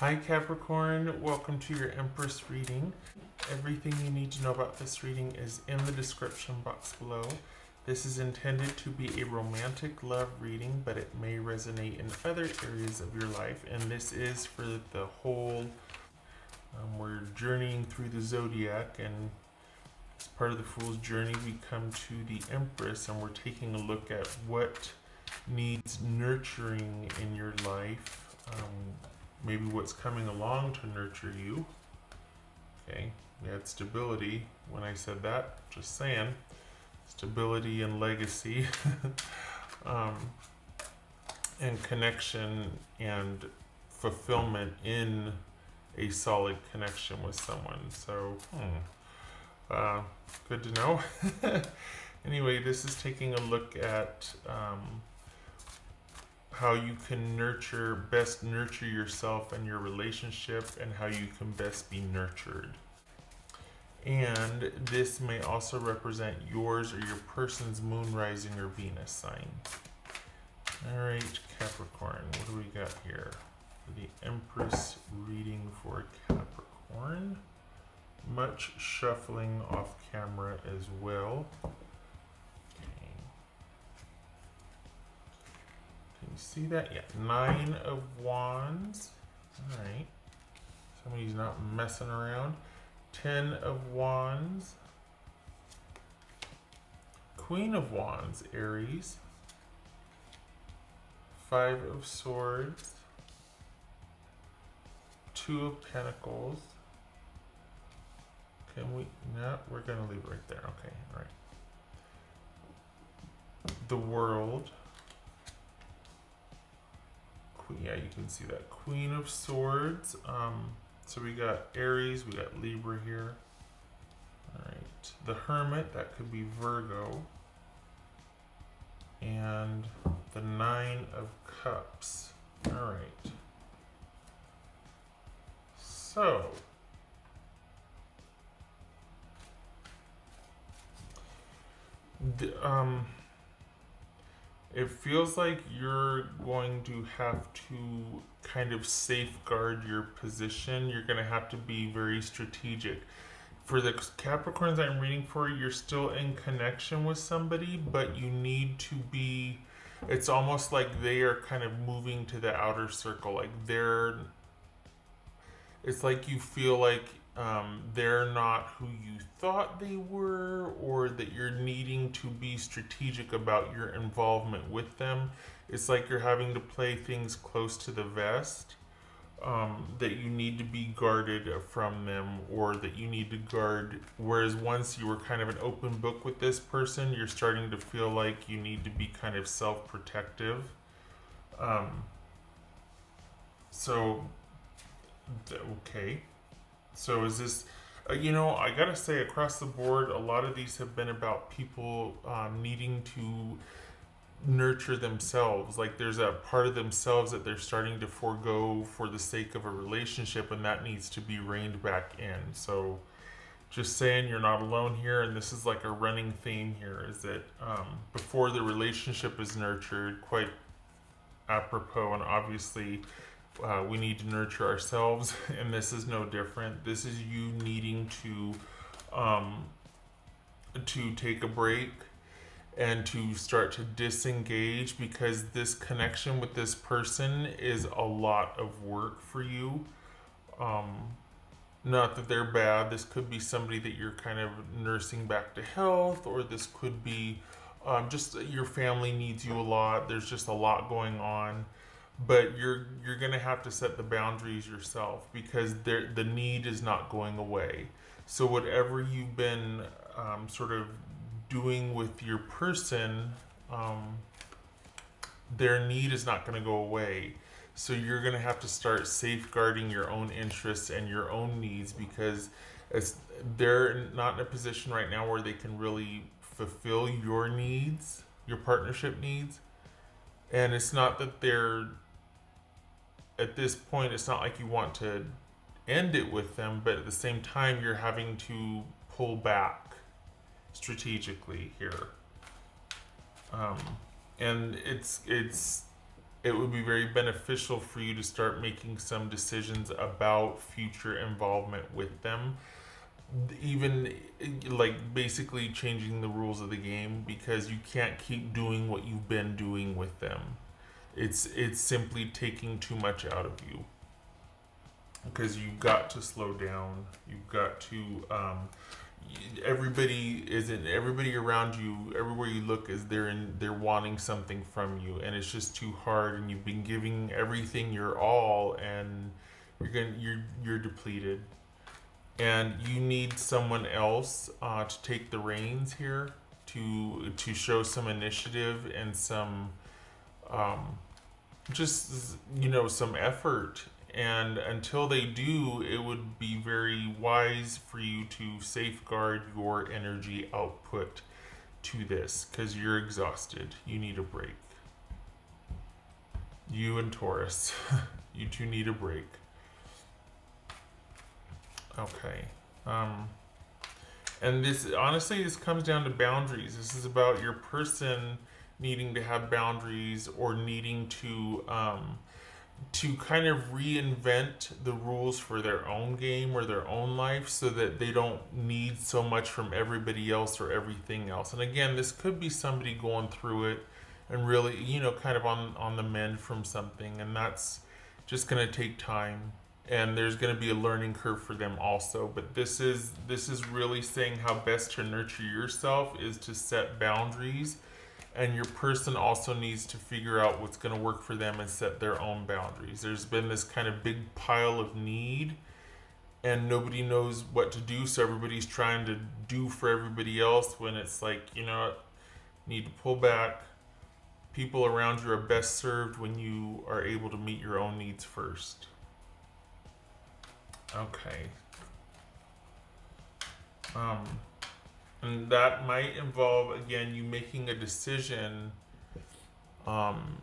Hi Capricorn, welcome to your Empress reading. Everything you need to know about this reading is in the description box below. This is intended to be a romantic love reading, but it may resonate in other areas of your life, and this is for the whole. We're journeying through the Zodiac, and as part of the Fool's Journey, we come to the Empress, and we're taking a look at what needs nurturing in your life. Maybe what's coming along to nurture you. Okay, we had stability when I said that, just saying. Stability and legacy, and connection and fulfillment in a solid connection with someone. So, good to know. Anyway, this is taking a look at how you can best nurture yourself and your relationship, and how you can best be nurtured. And this may also represent yours or your person's moon, rising, or Venus sign. All right, Capricorn, what do we got here? The Empress reading for Capricorn. Much shuffling off camera as well. You see that? Yeah, 9 of Wands. All right. Somebody's not messing around. 10 of Wands. Queen of Wands, Aries. 5 of Swords. 2 of Pentacles. Can we? No, we're going to leave it right there. Okay, all right. The World. Yeah, you can see that. Queen of Swords. So we got Aries, we got Libra here. All right. The Hermit, that could be Virgo. And the 9 of Cups. All right. So, it feels like you're going to have to kind of safeguard your position. You're going to have to be very strategic. For the Capricorns I'm reading for, you're still in connection with somebody, but you need to be, it's almost like they are kind of moving to the outer circle. Like it's like you feel like they're not who you thought they were, or that you're needing to be strategic about your involvement with them. It's like you're having to play things close to the vest, that you need to be guarded from them, or that you need to guard. Whereas once you were kind of an open book with this person, you're starting to feel like you need to be kind of self-protective. Okay. So is this, I gotta say, across the board, a lot of these have been about people needing to nurture themselves. Like there's a part of themselves that they're starting to forego for the sake of a relationship, and that needs to be reined back in. So just saying, you're not alone here, and this is like a running theme here, is that before the relationship is nurtured, quite apropos, and obviously we need to nurture ourselves, and this is no different. This is you needing to take a break and to start to disengage, because this connection with this person is a lot of work for you. Not that they're bad. This could be somebody that you're kind of nursing back to health, or this could be just your family needs you a lot. There's just a lot going on. But you're gonna have to set the boundaries yourself, because the need is not going away. So whatever you've been sort of doing with your person, their need is not going to go away. So you're going to have to start safeguarding your own interests and your own needs, because they're not in a position right now where they can really fulfill your needs, your partnership needs. And it's not that they're, at this point, it's not like you want to end it with them, but at the same time, you're having to pull back strategically here. And it's it would be very beneficial for you to start making some decisions about future involvement with them, even like basically changing the rules of the game, because you can't keep doing what you've been doing with them. It's simply taking too much out of you, because you've got to slow down. You've got to everybody around you, everywhere you look, is they're wanting something from you, and it's just too hard, and you've been giving everything your all, and you're depleted, and you need someone else to take the reins here, to show some initiative and some just some effort. And until they do, it would be very wise for you to safeguard your energy output to this, because you're exhausted. You need a break. You and Taurus, you two need a break. Okay. And this, honestly, this comes down to boundaries. This is about your person needing to have boundaries, or needing to kind of reinvent the rules for their own game or their own life, so that they don't need so much from everybody else or everything else. And again, this could be somebody going through it and really, kind of on the mend from something, and that's just going to take time. And there's going to be a learning curve for them also. But this is really saying how best to nurture yourself is to set boundaries, and your person also needs to figure out what's going to work for them and set their own boundaries. There's been this kind of big pile of need, and nobody knows what to do, so everybody's trying to do for everybody else, when it's like, you need to pull back. People around you are best served when you are able to meet your own needs first. Okay. And that might involve, again, you making a decision, and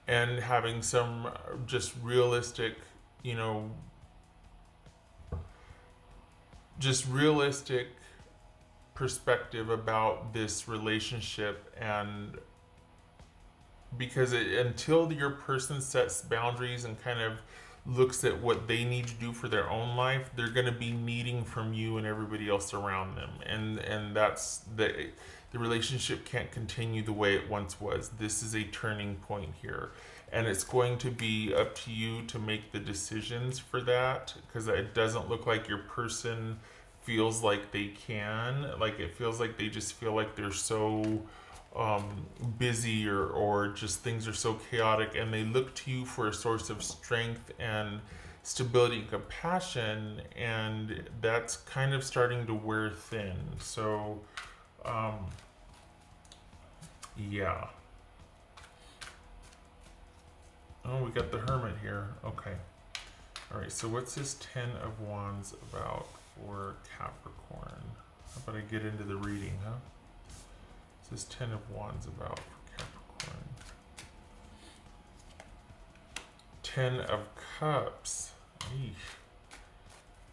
having some just realistic perspective about this relationship. And because until your person sets boundaries and kind of looks at what they need to do for their own life, they're going to be needing from you and everybody else around them, and that's the relationship can't continue the way it once was. This is a turning point here, and it's going to be up to you to make the decisions for that, because it doesn't look like your person feels like they can. Like, it feels like they just feel like they're so busy, or just things are so chaotic, and they look to you for a source of strength and stability and compassion, and that's kind of starting to wear thin. So yeah. Oh, we got the Hermit here. Okay. All right, so what's this 10 of Wands about for Capricorn? How about I get into the reading, huh? What's this 10 of Wands about for Capricorn? 10 of Cups. Eesh.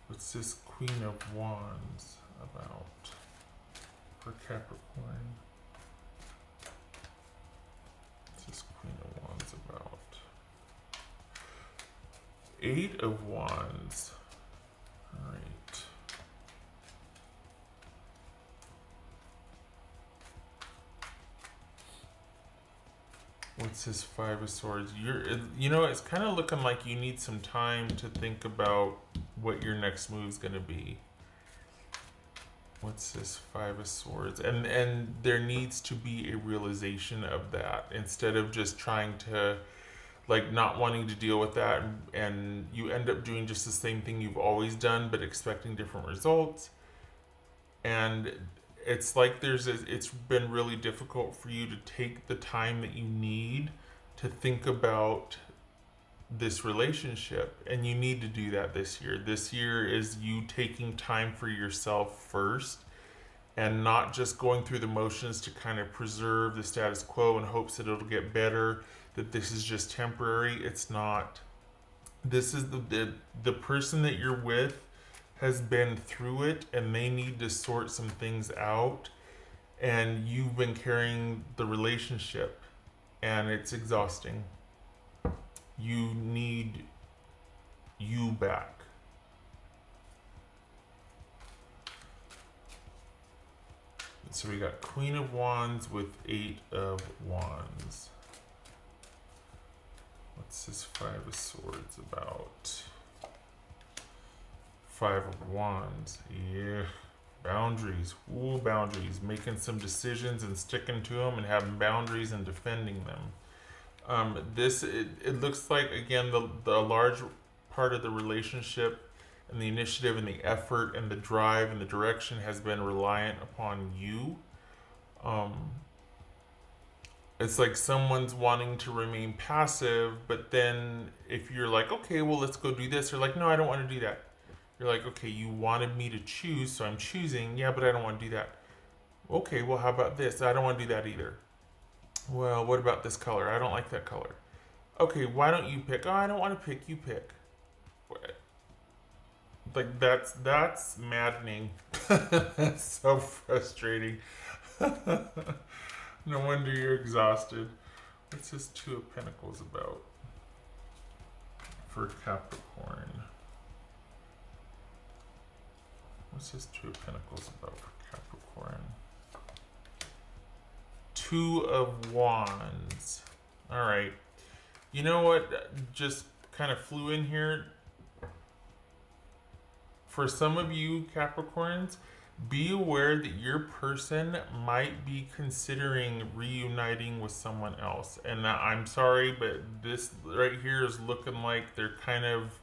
What's this Queen of Wands about for Capricorn? What's this Queen of Wands about? 8 of Wands. All right. What's this 5 of Swords? It's kind of looking like you need some time to think about what your next move's going to be. What's this 5 of Swords? And there needs to be a realization of that, instead of just trying to, like, not wanting to deal with that, and you end up doing just the same thing you've always done, but expecting different results. And it's like it's been really difficult for you to take the time that you need to think about this relationship, and you need to do that this year. This year is you taking time for yourself first, and not just going through the motions to kind of preserve the status quo in hopes that it'll get better, that this is just temporary. It's not. This is the person that you're with has been through it, and they need to sort some things out, and you've been carrying the relationship, and it's exhausting. You need you back. So we got Queen of Wands with 8 of Wands. What's this 5 of Swords about? 5 of Wands. Yeah. Boundaries. Ooh, boundaries. Making some decisions and sticking to them and having boundaries and defending them. It looks like, again, the large part of the relationship and the initiative and the effort and the drive and the direction has been reliant upon you. It's like someone's wanting to remain passive, but then if you're like, okay, well, let's go do this, they're like, no, I don't want to do that. You're like, okay, you wanted me to choose, so I'm choosing. Yeah, but I don't want to do that. Okay, well, how about this? I don't want to do that either. Well, what about this color? I don't like that color. Okay, why don't you pick? Oh, I don't want to pick. You pick. Like, that's maddening. That's so frustrating. No wonder you're exhausted. What's this 2 of Pentacles about for Capricorn? What's this 2 of Pentacles about for Capricorn? 2 of Wands. All right. You know what just kind of flew in here? For some of you Capricorns, be aware that your person might be considering reuniting with someone else. And I'm sorry, but this right here is looking like they're kind of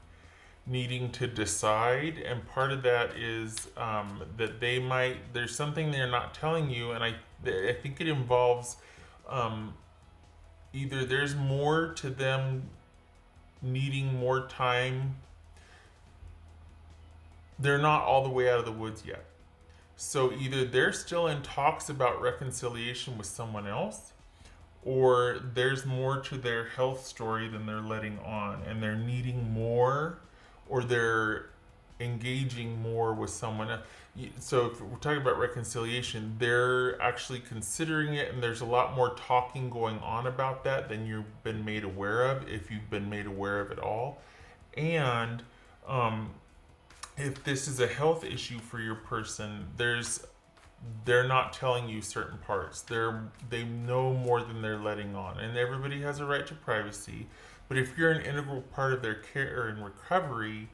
needing to decide. And part of that is that there's something they're not telling you. And I think it involves either there's more to them needing more time. They're not all the way out of the woods yet. So either they're still in talks about reconciliation with someone else, or there's more to their health story than they're letting on, and they're needing more, or they're engaging more with someone else. So if we're talking about reconciliation, they're actually considering it, and there's a lot more talking going on about that than you've been made aware of, if you've been made aware of it all. And if this is a health issue for your person, they're not telling you certain parts. They know more than they're letting on, and everybody has a right to privacy. But if you're an integral part of their care and recovery,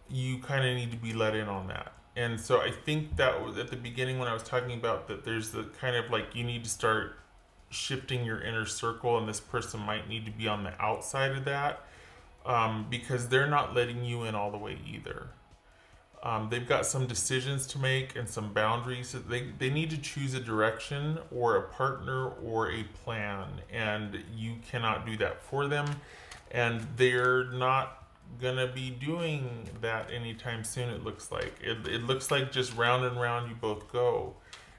you kind of need to be let in on that. And so I think that was at the beginning when I was talking about that there's the kind of like you need to start shifting your inner circle, and this person might need to be on the outside of that because they're not letting you in all the way either. They've got some decisions to make and some boundaries. They need to choose a direction or a partner or a plan, and you cannot do that for them. And they're not going to be doing that anytime soon, it looks like. It looks like just round and round you both go.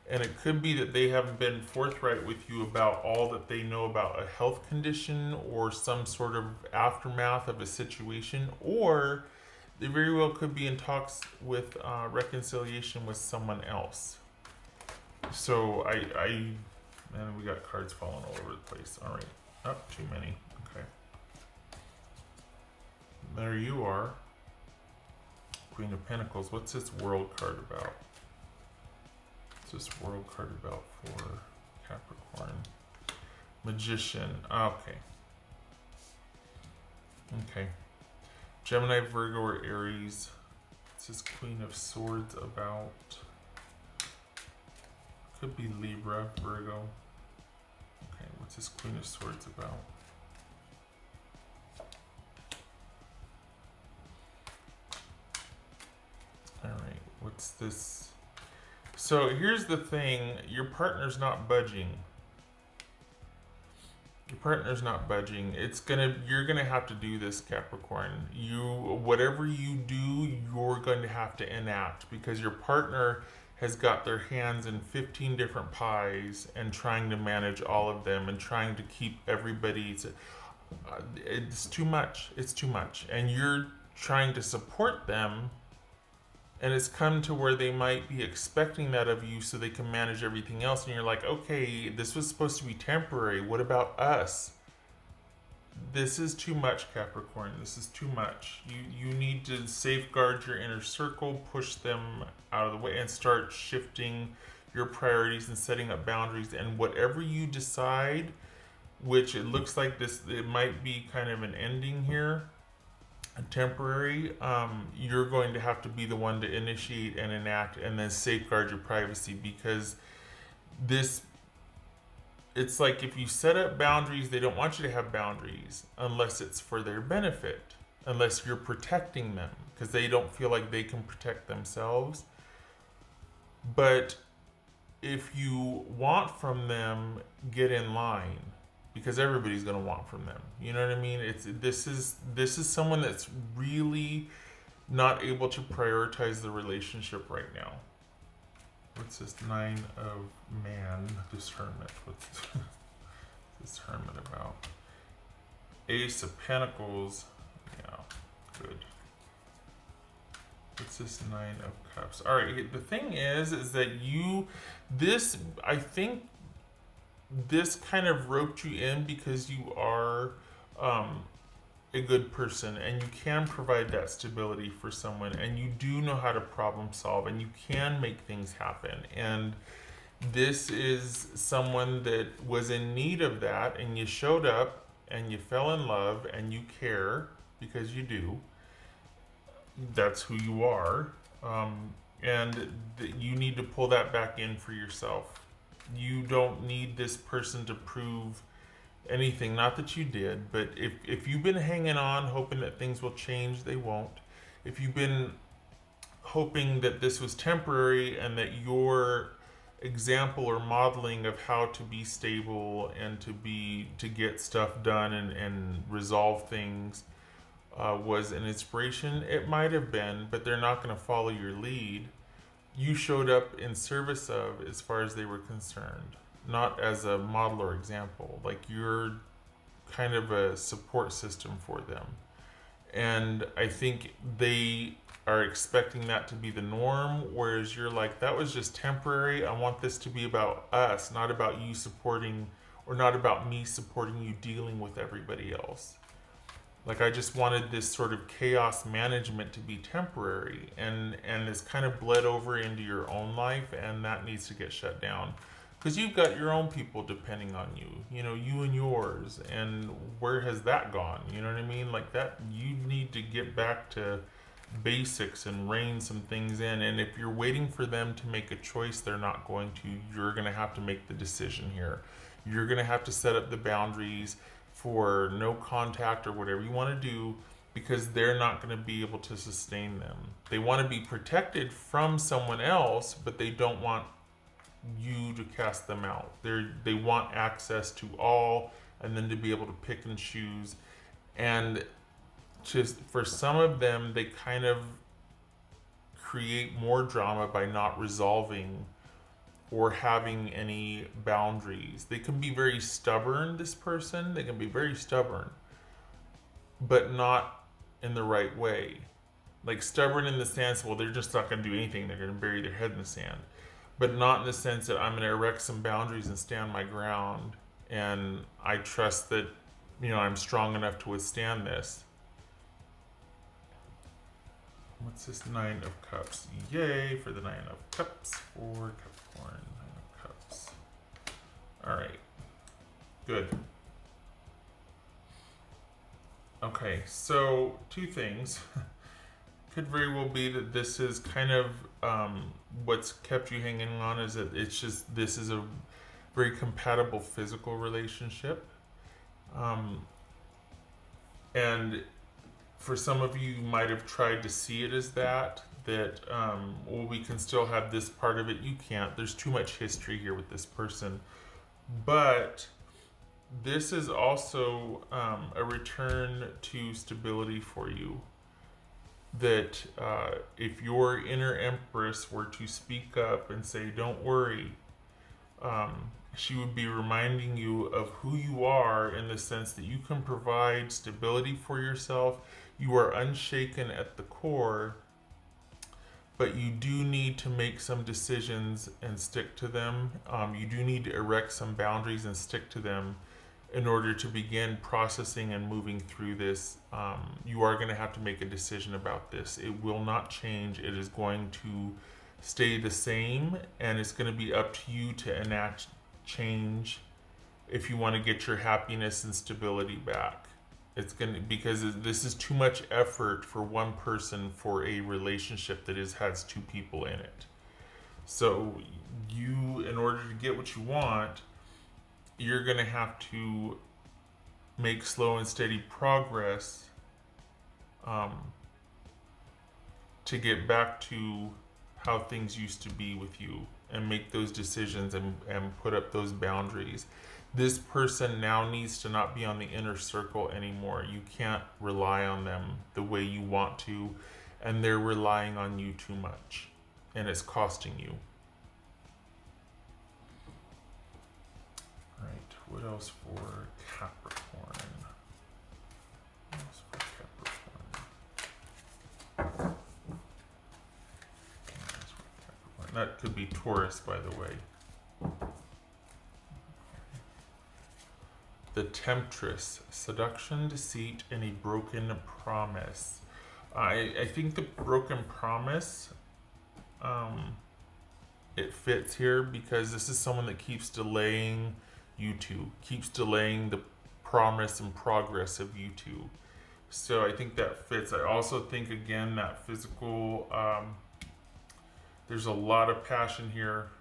And it could be that they haven't been forthright with you about all that they know about a health condition or some sort of aftermath of a situation, or they very well could be in talks with reconciliation with someone else. So and we got cards falling all over the place. All right, too many. Okay, there you are. Queen of Pentacles. What's this World card about? What's this World card about for Capricorn? Magician. Okay. Okay. Gemini, Virgo, or Aries. This is Queen of Swords about. Could be Libra, Virgo. Okay, what's this Queen of Swords about? Alright, what's this? So here's the thing, your partner's not budging. Your partner's not budging. You're gonna have to do this, Capricorn. Whatever you do, you're going to have to enact, because your partner has got their hands in 15 different pies and trying to manage all of them and trying to keep everybody. It's too much. It's too much. And you're trying to support them And it's come to where they might be expecting that of you so they can manage everything else. And you're like, okay, this was supposed to be temporary. What about us? This is too much, Capricorn. This is too much. You need to safeguard your inner circle, push them out of the way, and start shifting your priorities and setting up boundaries. And whatever you decide, which it looks like it might be kind of an ending here, temporary, you're going to have to be the one to initiate and enact and then safeguard your privacy, because it's like if you set up boundaries, they don't want you to have boundaries unless it's for their benefit, unless you're protecting them, because they don't feel like they can protect themselves. But if you want from them, get in line, because everybody's going to want from them. You know what I mean? This is someone that's really not able to prioritize the relationship right now. What's this 9 of Man? Discernment. What's discernment about? Ace of Pentacles. Yeah, good. What's this 9 of Cups? All right, the thing is that I think this kind of roped you in because you are a good person and you can provide that stability for someone, and you do know how to problem solve, and you can make things happen. And this is someone that was in need of that, and you showed up and you fell in love and you care, because you do. That's who you are. You need to pull that back in for yourself. You don't need this person to prove anything. Not that you did, but if you've been hanging on hoping that things will change, they won't. If you've been hoping that this was temporary and that your example or modeling of how to be stable and to get stuff done and resolve things was an inspiration, it might have been, but they're not going to follow your lead. You showed up in service of, as far as they were concerned, not as a model or example. Like, you're kind of a support system for them. And I think they are expecting that to be the norm, whereas you're like, that was just temporary. I want this to be about us, not about you supporting, or not about me supporting you dealing with everybody else. Like, I just wanted this sort of chaos management to be temporary, and it's kind of bled over into your own life, and that needs to get shut down. Because you've got your own people depending on you, you and yours, and where has that gone? You know what I mean? Like, that, you need to get back to basics and rein some things in. And if you're waiting for them to make a choice, they're not going to. You're going to have to make the decision here. You're going to have to set up the boundaries for no contact or whatever you want to do, because they're not going to be able to sustain them. They want to be protected from someone else, but they don't want you to cast them out. They want access to all, and then to be able to pick and choose. And just for some of them, they kind of create more drama by not resolving or having any boundaries. They can be very stubborn, this person. They can be very stubborn, but not in the right way. Like, stubborn in the sense, well, they're just not going to do anything. They're going to bury their head in the sand. But not in the sense that I'm going to erect some boundaries and stand my ground, and I trust that, I'm strong enough to withstand this. What's this 9 of Cups? Yay for the 9 of Cups for Capricorn. 9 of Cups. All right. Good. Okay, so 2 things. Could very well be that this is kind of what's kept you hanging on, is that this is a very compatible physical relationship. And for some of you might have tried to see it as that well, we can still have this part of it. You can't. There's too much history here with this person. But this is also a return to stability for you. That if your inner Empress were to speak up and say, don't worry, she would be reminding you of who you are, in the sense that you can provide stability for yourself. You are unshaken at the core, but you do need to make some decisions and stick to them. You do need to erect some boundaries and stick to them in order to begin processing and moving through this. You are going to have to make a decision about this. It will not change. It is going to stay the same, and it's going to be up to you to enact change if you want to get your happiness and stability back. It's going to, because this is too much effort for one person for a relationship that has two people in it. So you, in order to get what you want, you're going to have to make slow and steady progress to get back to how things used to be with you, and make those decisions and put up those boundaries. This person now needs to not be on the inner circle anymore. You can't rely on them the way you want to, and they're relying on you too much, and it's costing you. Right, what else for Capricorn? What else for Capricorn? That could be Taurus, by the way. The Temptress, seduction, deceit, and a broken promise. I think the broken promise, it fits here because this is someone that keeps delaying you two, keeps delaying the promise and progress of you two. So I think that fits. I also think, again, that physical, there's a lot of passion here.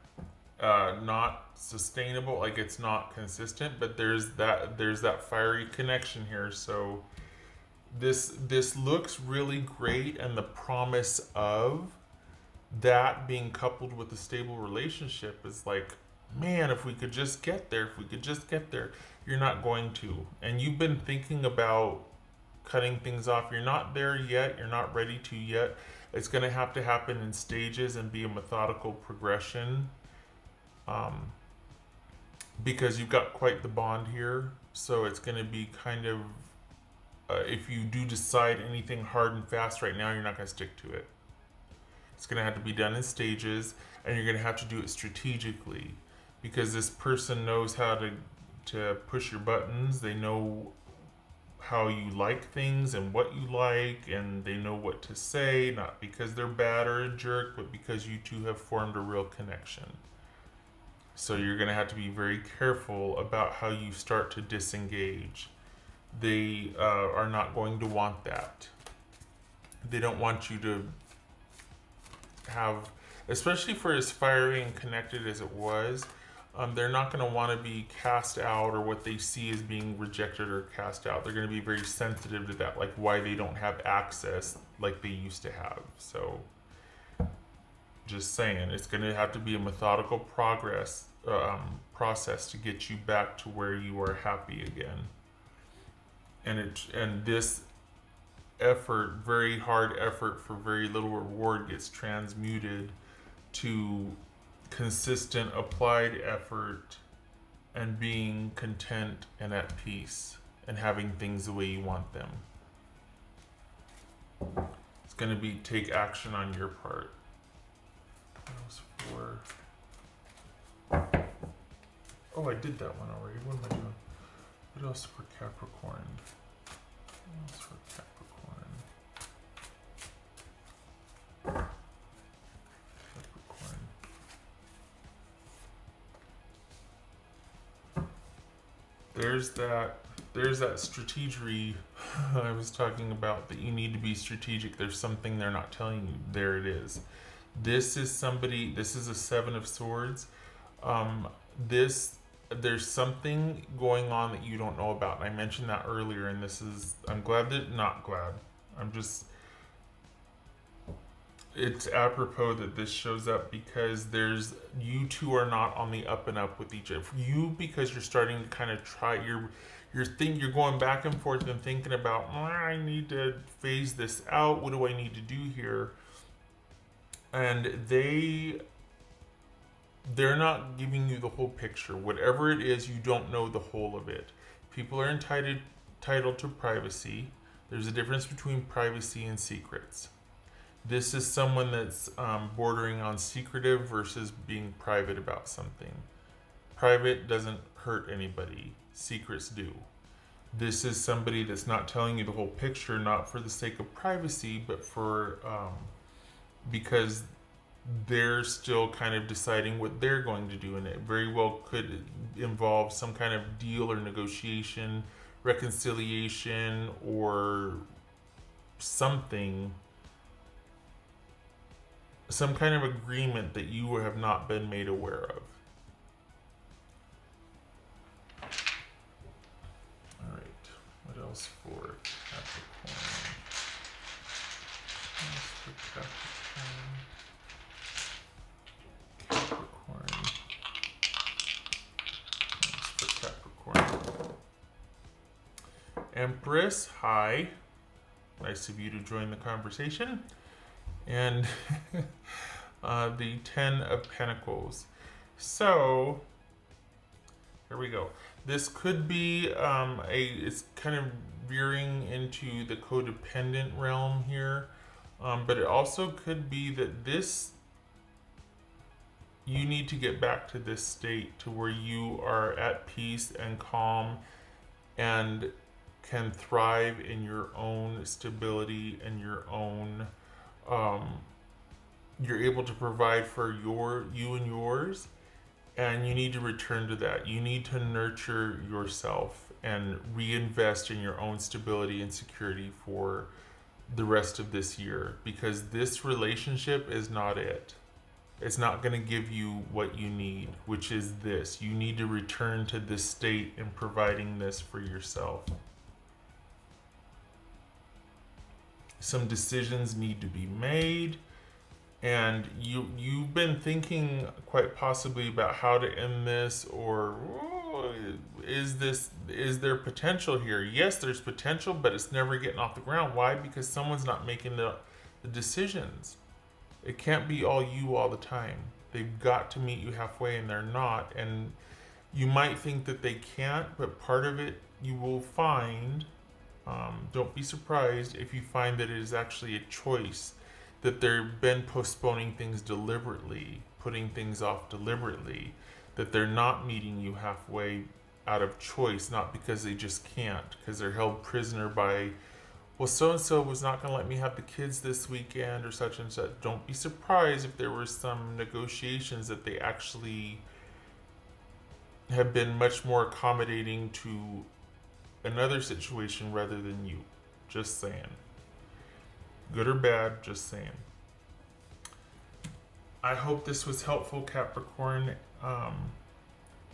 Not sustainable, like it's not consistent, but there's that fiery connection here. So this looks really great, and the promise of that being coupled with a stable relationship is like, man, if we could just get there, if we could just get there. You're not going to, and you've been thinking about cutting things off. You're not there yet. You're not ready to yet. It's going to happen in stages and be a methodical progression. Because you've got quite the bond here, so it's going to be kind of, if you do decide anything hard and fast right now, you're not going to stick to it. It's going to have to be done in stages, and you're going to have to do it strategically, because this person knows how to push your buttons. They know how you like things and what you like, and they know what to say, not because they're bad or a jerk, but because you two have formed a real connection. So you're going to have to be very careful about how you start to disengage. They are not going to want that. They don't want you to have, especially for as fiery and connected as it was, they're not going to want to be cast out, or what they see as being rejected or cast out. They're going to be very sensitive to that, like why they don't have access like they used to have. So just saying, it's going to have to be a methodical process to get you back to where you are happy again. And this effort, very hard effort for very little reward, gets transmuted to consistent applied effort and being content and at peace and having things the way you want them. It's going to take action on your part. Oh, I did that one already. What am I doing? What else for Capricorn? What else for Capricorn? There's that strategery I was talking about, that you need to be strategic. There's something they're not telling you. There it is. This is a Seven of Swords. There's something going on that you don't know about. And I mentioned that earlier, and it's apropos that this shows up, because you two are not on the up and up with each other. You, because you're starting to kind of try, you're going back and forth and thinking about, I need to phase this out. What do I need to do here? And they're not giving you the whole picture. Whatever it is, you don't know the whole of it. People are entitled to privacy. There's a difference between privacy and secrets. This is someone that's bordering on secretive versus being private about something. Private doesn't hurt anybody. Secrets do. This is somebody that's not telling you the whole picture, not for the sake of privacy, but for because they're still kind of deciding what they're going to do, and it very well could involve some kind of deal or negotiation, reconciliation, or something, some kind of agreement that you have not been made aware of. All right, what else for Capricorn? What else for Capricorn? Capricorn. Empress, hi. Nice of you to join the conversation. And the Ten of Pentacles. So, here we go. This could be it's kind of veering into the codependent realm here. But it also could be that you need to get back to this state to where you are at peace and calm and can thrive in your own stability and your own, you're able to provide for you and yours, and you need to return to that. You need to nurture yourself and reinvest in your own stability and security for the rest of this year, because this relationship is not it. It's not going to give you what you need, which is this. You need to return to this state in providing this for yourself. Some decisions need to be made, and you've been thinking quite possibly about how to end this, or is there potential here? Yes, there's potential, but it's never getting off the ground. Why? Because someone's not making the decisions. It can't be all you all the time. They've got to meet you halfway, and they're not. And you might think that they can't, but part of it you will find, don't be surprised if you find that it is actually a choice, that they've been postponing things deliberately, putting things off deliberately, that they're not meeting you halfway out of choice, not because they just can't, because they're held prisoner by, well, so-and-so was not going to let me have the kids this weekend, or such and such. Don't be surprised if there were some negotiations that they actually have been much more accommodating to another situation rather than you. Just saying. Good or bad, just saying. I hope this was helpful, Capricorn.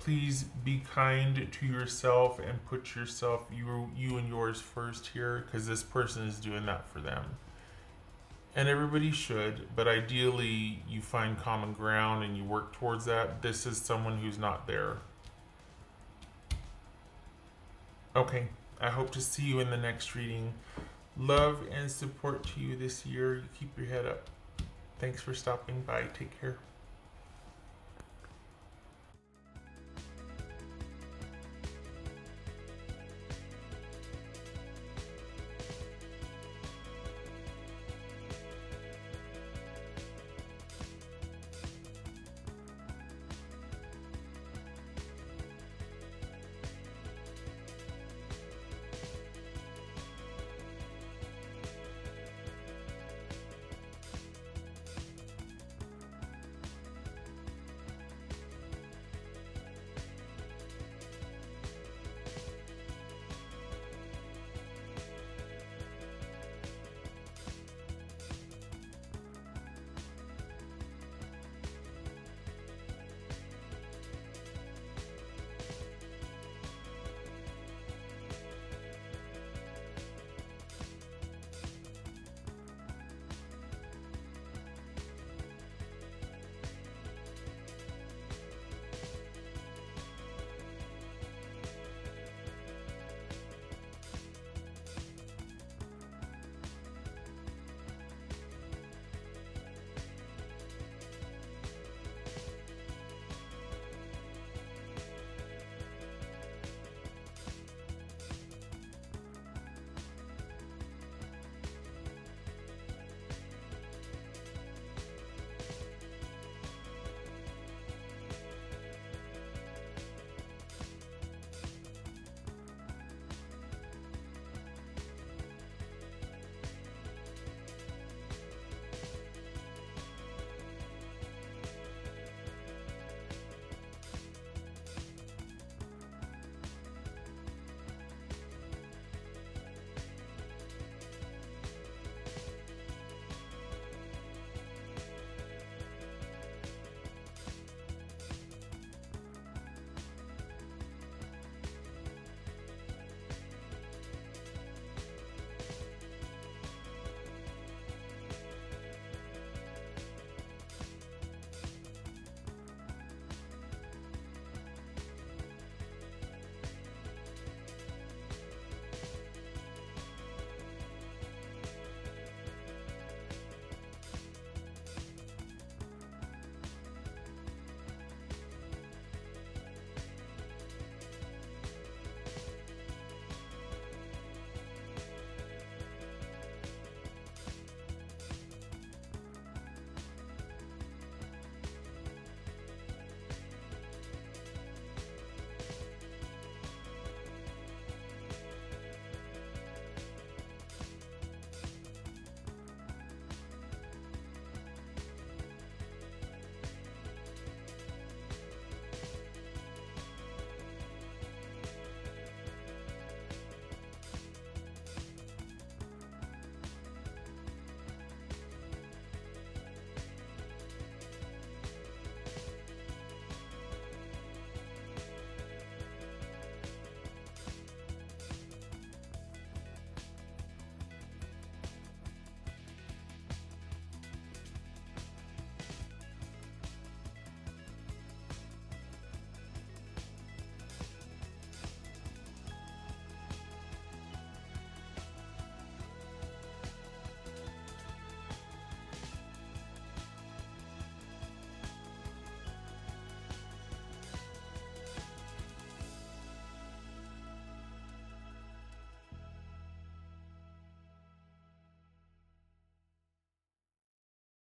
Please be kind to yourself and put yourself, you and yours first here, because this person is doing that for them. And everybody should, but ideally you find common ground and you work towards that. This is someone who's not there. Okay, I hope to see you in the next reading. Love and support to you this year. You keep your head up. Thanks for stopping by. Take care.